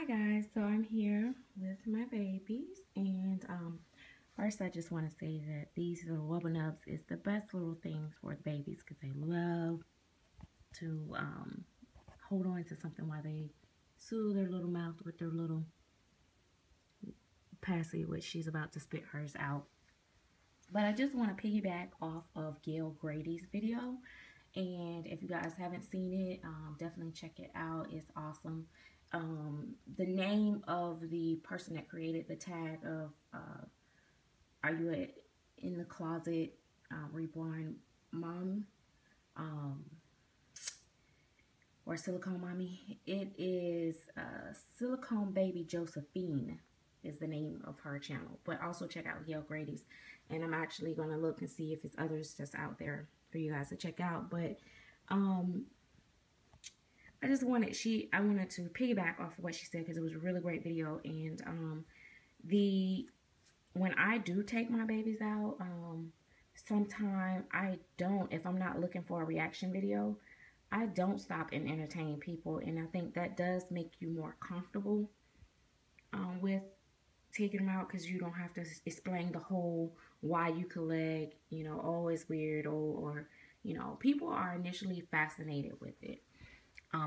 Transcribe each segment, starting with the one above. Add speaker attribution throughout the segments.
Speaker 1: Hi guys, so I'm here with my babies, and first I just want to say that these little rubber nubs is the best little things for the babies because they love to hold on to something while they soothe their little mouth with their little passy, which she's about to spit hers out. But I just want to piggyback off of Gail Grady's video, and if you guys haven't seen it, definitely check it out. It's awesome. The name of the person that created the tag of "Are you in the closet, reborn mom, um, or silicone mommy?" It is Silicone Baby Josephine is the name of her channel. But also check out Gail Grady's, and I'm actually gonna look and see if it's others just out there for you guys to check out. But I just wanted I wanted to piggyback off of what she said because it was a really great video. And when I do take my babies out, sometimes I don't, if I'm not looking for a reaction video, I don't stop and entertain people. And I think that does make you more comfortable with taking them out, because you don't have to explain the whole why you collect, oh, it's weird, or people are initially fascinated with it.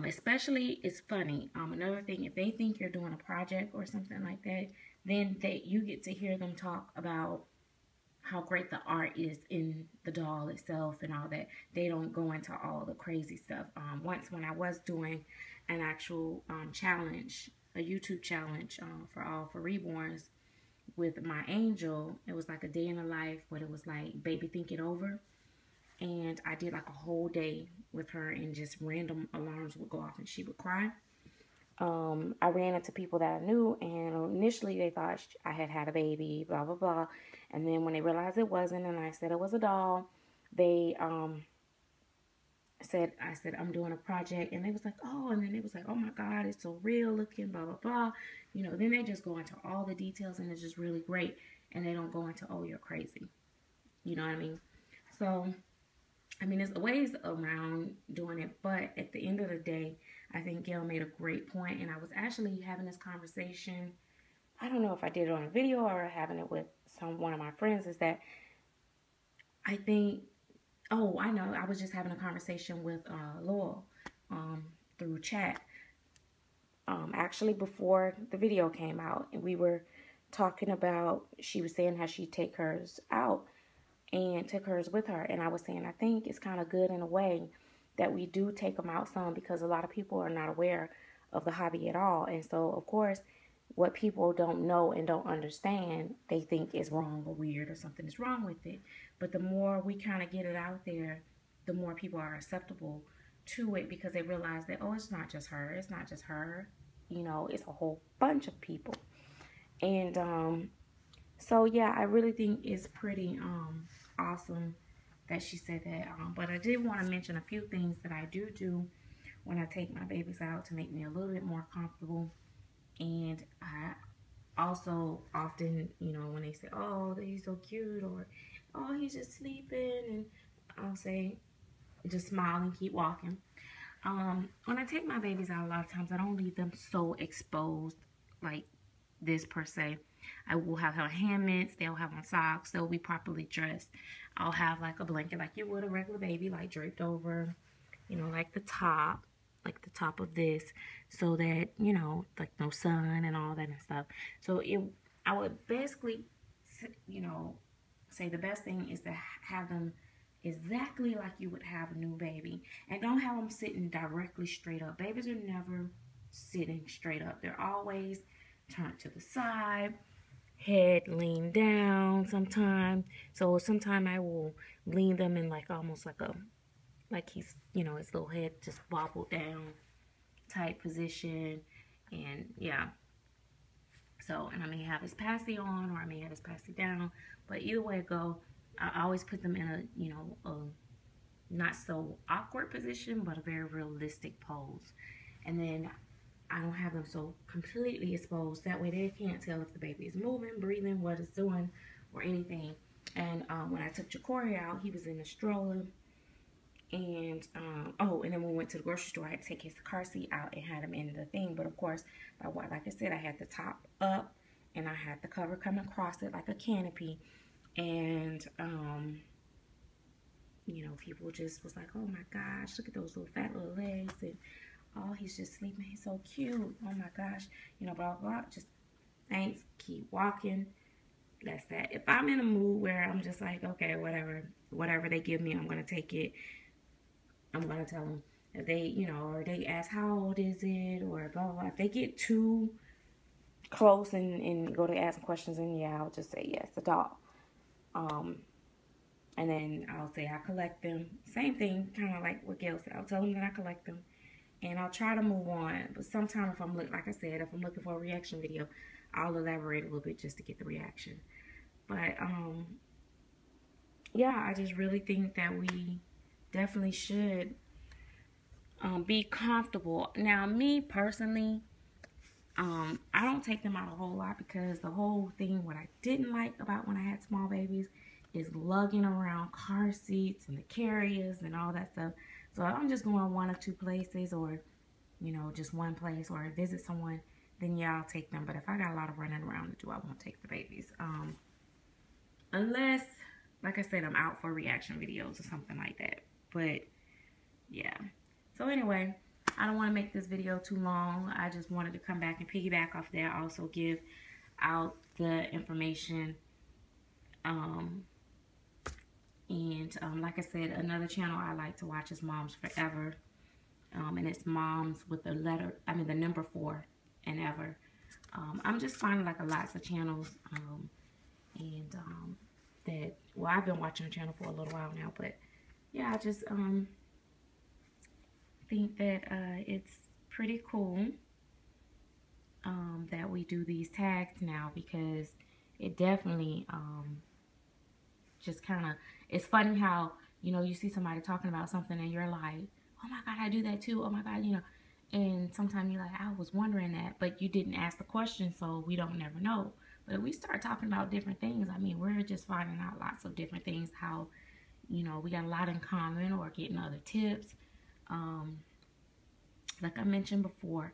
Speaker 1: Especially, it's funny. Another thing, if they think you're doing a project or something like that, then you get to hear them talk about how great the art is in the doll itself and all that. They don't go into all the crazy stuff. Once when I was doing an actual challenge, a YouTube challenge for Reborns with my angel, it was like a day in the life, but it was like baby think it over. And I did like a whole day with her, and just random alarms would go off and she would cry. I ran into people that I knew, and initially they thought I had a baby, blah, blah, blah. And then when they realized it wasn't, and I said it was a doll, they I said, I'm doing a project. And they was like, oh, and then it was like, oh my God, it's so real looking, blah, blah, blah. Then they just go into all the details, and it's just really great. And they don't go into, oh, you're crazy. You know what I mean? So, I mean, there's ways around doing it, but at the end of the day, I think Gail made a great point, and I was actually having this conversation. I don't know if I did it on a video or having it with one of my friends, is that I think, oh, I know, I was just having a conversation with Laurel through chat, actually before the video came out, and we were talking about, she was saying how she'd take hers out and took hers with her. And I was saying, I think it's kind of good in a way that we do take them out some, because a lot of people are not aware of the hobby at all. And so, of course, what people don't know and don't understand, they think is wrong or weird or something is wrong with it. But the more we kind of get it out there, the more people are acceptable to it, because they realize that, oh, it's not just her. It's not just her. It's a whole bunch of people. And so, yeah, I really think it's pretty awesome that she said that. But I did want to mention a few things that I do when I take my babies out to make me a little bit more comfortable. And I also often, when they say, oh, he's so cute, or oh, he's just sleeping, and I'll say, just smile and keep walking. When I take my babies out, a lot of times I don't leave them so exposed like this per se. I will have her hand mitts, they'll have on socks, they'll be properly dressed. I'll have like a blanket like you would a regular baby, like draped over, like the top of this, so that, like no sun and all that and stuff. So I would basically, say the best thing is to have them exactly like you would have a new baby. And don't have them sitting directly straight up. Babies are never sitting straight up. They're always turned to the side, head lean down sometimes. So sometimes I will lean them in like almost like he's, his little head just wobbled down type position. And yeah. So, and I may have his passy on, or I may have his passy down. But either way it go, I always put them in a not so awkward position, but a very realistic pose. And then I don't have them so completely exposed. That way they can't tell if the baby is moving, breathing, what it's doing, or anything. And when I took Jacory out, he was in a stroller. And oh, and then when we went to the grocery store, I had to take his car seat out and had him in the thing. But of course, like I said, I had the top up and I had the cover coming across it like a canopy. And you know, people just was like, oh my gosh, look at those little fat little legs, and oh, he's just sleeping, he's so cute, oh my gosh, you know, blah blah blah. Just thanks, keep walking. That's that. If I'm in a mood where I'm just like, okay, whatever they give me, I'm gonna take it. I'm gonna tell them. If they, you know, or they ask how old is it, or blah blah blah. If they get too close and go to asking questions, and yeah, I'll just say yes, adult. And then I'll say I collect them. Same thing, kind of like what Gail said. I'll tell them that I collect them, and I'll try to move on. But sometimes if I'm like I said, if I'm looking for a reaction video, I'll elaborate a little bit just to get the reaction. But yeah, I just really think that we definitely should be comfortable. Now, me personally, I don't take them out a whole lot because the whole thing, what I didn't like about when I had small babies is lugging around car seats and the carriers and all that stuff. So if I'm just going one or two places, or, you know, just one place, or visit someone, then yeah, I'll take them. But if I got a lot of running around to do, I won't take the babies. Unless, like I said, I'm out for reaction videos or something like that. But yeah. So anyway, I don't want to make this video too long. I just wanted to come back and piggyback off that. Also give out the information. Like I said, another channel I like to watch is Moms Forever. And it's moms with the the number 4 and ever. I'm just finding like lots of channels. That, well, I've been watching the channel for a little while now, but yeah, I just think that it's pretty cool that we do these tags now, because it definitely just kind of, it's funny how, you know, you see somebody talking about something and you're like, oh my God, I do that too, oh my God, you know, and sometimes you're like, I was wondering that, but you didn't ask the question, so we don't never know. But if we start talking about different things, I mean, we're just finding out lots of different things, how, you know, we got a lot in common, or getting other tips. Like I mentioned before,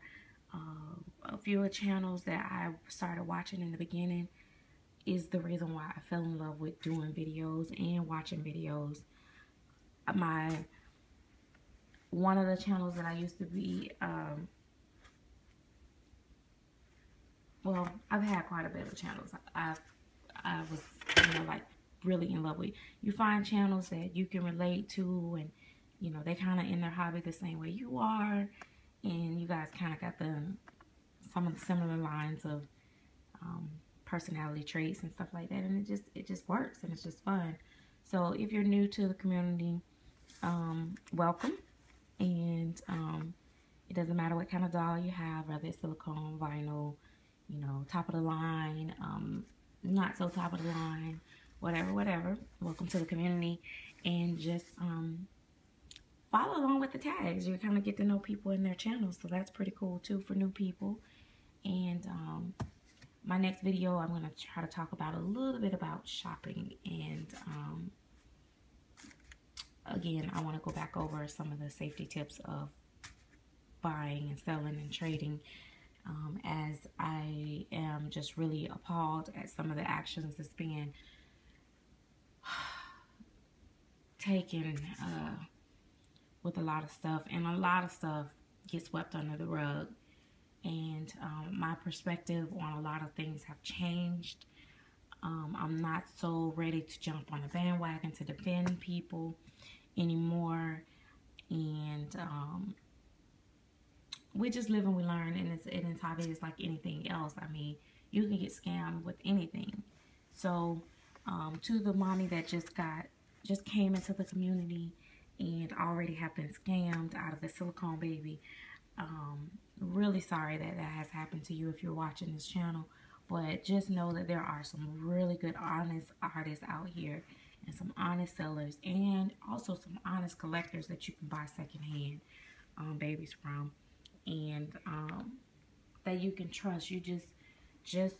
Speaker 1: a few channels that I started watching in the beginning is the reason why I fell in love with doing videos and watching videos. One of the channels that I used to be, well, I've had quite a bit of channels. I was, you know, like really in love with. You find channels that you can relate to, and you know, they kind of in their hobby the same way you are, and you guys kind of got some of the similar lines of personality traits and stuff like that, and it just works, and it's just fun. So if you're new to the community, welcome. And it doesn't matter what kind of doll you have, whether it's silicone, vinyl, you know, top of the line, not so top of the line, whatever. Welcome to the community, and just follow along with the tags. You kind of get to know people in their channels, so that's pretty cool too for new people. And my next video, I'm going to try to talk about a little bit about shopping, and again, I want to go back over some of the safety tips of buying and selling and trading, as I am just really appalled at some of the actions that's being taken with a lot of stuff, and a lot of stuff gets swept under the rug. And my perspective on a lot of things have changed. I'm not so ready to jump on the bandwagon to defend people anymore. And we just live and we learn, and it's obvious like anything else. I mean, you can get scammed with anything. So to the mommy that just came into the community and already have been scammed out of the silicone baby, really sorry that has happened to you if you're watching this channel. But just know that there are some really good honest artists out here, and some honest sellers, and also some honest collectors that you can buy secondhand babies from, and that you can trust. You just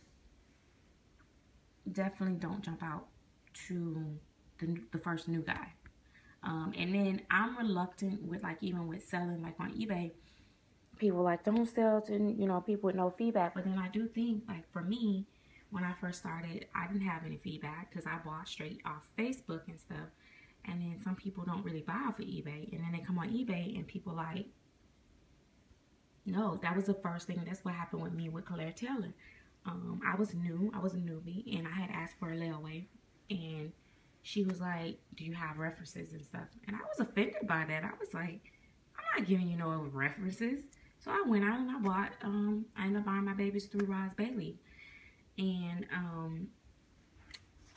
Speaker 1: definitely don't jump out to the first new guy. And then I'm reluctant with, like, even with selling, like, on eBay. People like, don't sell to, you know, people with no feedback. But then I do think, like, for me, when I first started, I didn't have any feedback because I bought straight off Facebook and stuff. And then some people don't really buy off of eBay. And then they come on eBay and people like, no, that was the first thing. That's what happened with me with Claire Taylor. I was new. I was a newbie. And I had asked for a layaway. And she was like, do you have references and stuff? And I was offended by that. I was like, I'm not giving you no references. So I went out and I bought, I ended up buying my babies through Roz Bailey. And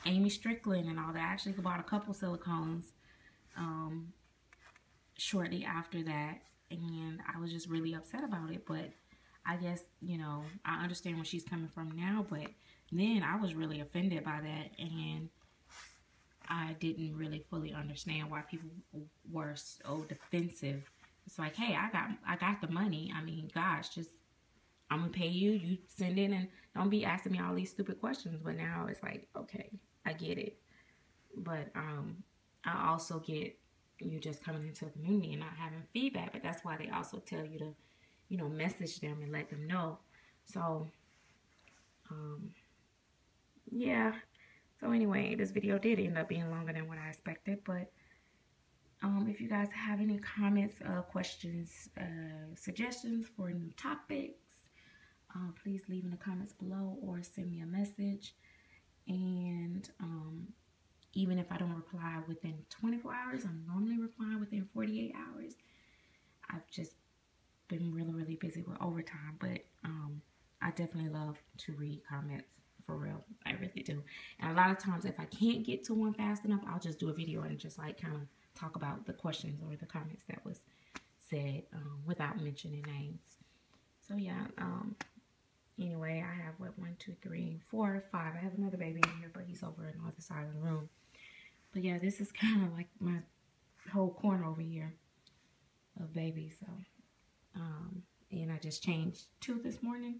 Speaker 1: Amy Strickland and all that. I actually bought a couple silicones shortly after that. And I was just really upset about it. But I guess, you know, I understand where she's coming from now. But then I was really offended by that. And I didn't really fully understand why people were so defensive. It's like, hey, I got the money. I mean, gosh, just, I'm gonna pay you. You send in, and don't be asking me all these stupid questions. But now it's like, okay, I get it. But I also get you just coming into the community and not having feedback. But that's why they also tell you to, you know, message them and let them know. So, yeah. So anyway, this video did end up being longer than what I expected. But if you guys have any comments, questions, suggestions for new topics, please leave in the comments below or send me a message. And even if I don't reply within 24 hours, I'm normally replying within 48 hours. I've just been really, really busy with overtime, but I definitely love to read comments, for real. I really do. And a lot of times, if I can't get to one fast enough, I'll just do a video and just like kind of talk about the questions or the comments that was said without mentioning names. So yeah, anyway, I have what, 1, 2, 3, 4, 5. I have another baby in here, but he's over on the other side of the room. But yeah, this is kind of like my whole corner over here of babies. So, and I just changed 2 this morning.